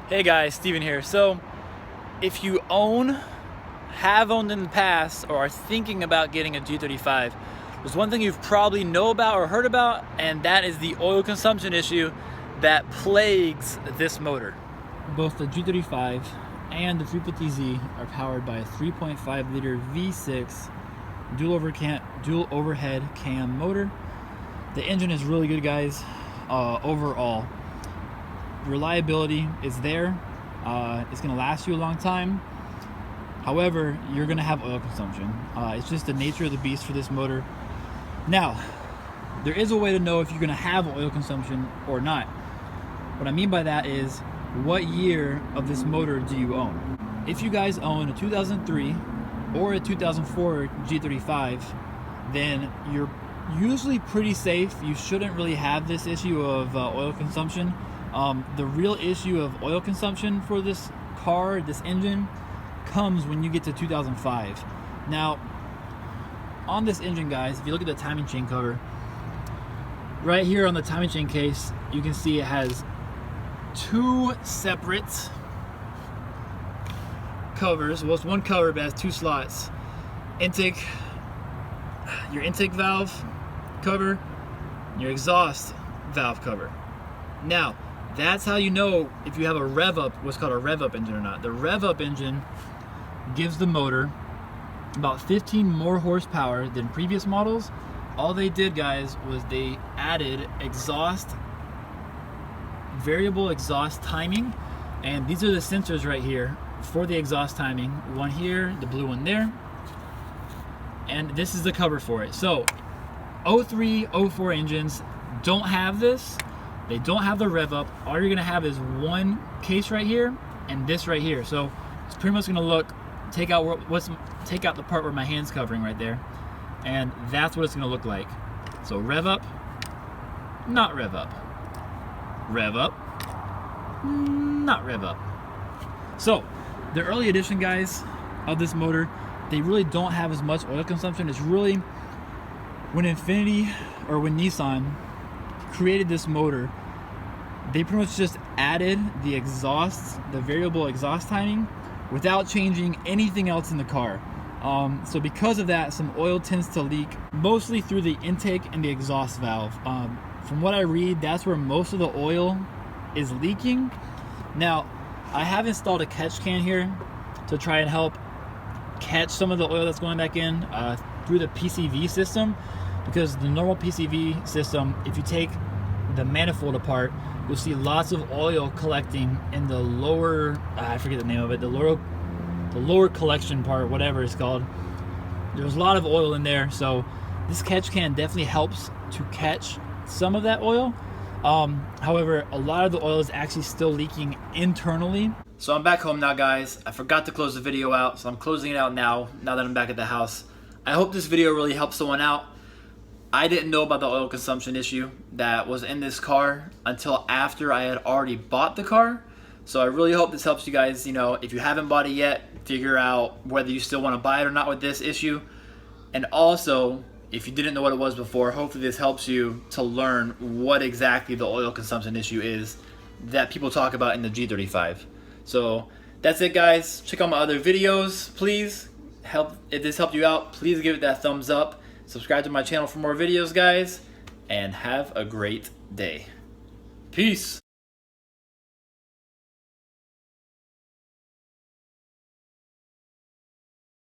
Hey guys, Steven here. So if you have owned in the past, or are thinking about getting a G35, there's one thing you've probably know about or heard about, and that is the oil consumption issue that plagues this motor. Both the G35 and the 350Z are powered by a 3.5 liter V6 dual overhead cam motor. The engine is really good, guys. Overall reliability is there. It's going to last you a long time. However, you're going to have oil consumption. It's just the nature of the beast for this motor. Now, there is a way to know if you're going to have oil consumption or not. What I mean by that is, what year of this motor do you own? If you guys own a 2003 or a 2004 G35, then you're usually pretty safe. You shouldn't really have this issue of oil consumption. The real issue of oil consumption for this car, this engine, comes when you get to 2005. Now, on this engine, guys, if you look at the timing chain cover, right here on the timing chain case, you can see it has two separate covers. Well, it's one cover, but it has two slots. Your intake valve cover, your exhaust valve cover. Now, that's how you know if you have a rev up, what's called a rev up engine or not. The rev up engine gives the motor about 15 more horsepower than previous models. All they did, guys, was they added variable exhaust timing, and these are the sensors right here for the exhaust timing. One here, the blue one there, and this is the cover for it. So 03, 04 engines don't have this. They don't have the rev up. All you're gonna have is one case right here and this right here. So it's pretty much gonna look, take out the part where my hand's covering right there, and that's what it's gonna look like. So rev up, not rev up. Rev up, not rev up. So the early edition, guys, of this motor, they really don't have as much oil consumption. It's really when Nissan created this motor, they pretty much just added the variable exhaust timing without changing anything else in the car. So because of that, some oil tends to leak, mostly through the intake and the exhaust valve. From what I read, that's where most of the oil is leaking. Now, I have installed a catch can here to try and help catch some of the oil that's going back in through the PCV system, because the normal PCV system, if you take the manifold apart, you'll see lots of oil collecting in the lower, I forget the name of it, the lower collection part, whatever it's called. There's a lot of oil in there, so this catch can definitely helps to catch some of that oil. However, a lot of the oil is actually still leaking internally. So I'm back home now, guys. I forgot to close the video out, so I'm closing it out now that I'm back at the house. I hope this video really helps someone out. I didn't know about the oil consumption issue that was in this car until after I had already bought the car. So I really hope this helps you guys, if you haven't bought it yet, figure out whether you still want to buy it or not with this issue. And also, if you didn't know what it was before, hopefully this helps you to learn what exactly the oil consumption issue is that people talk about in the G35. So that's it, guys. Check out my other videos, please. If this helped you out, please give it that thumbs up. Subscribe to my channel for more videos, guys, and have a great day. Peace.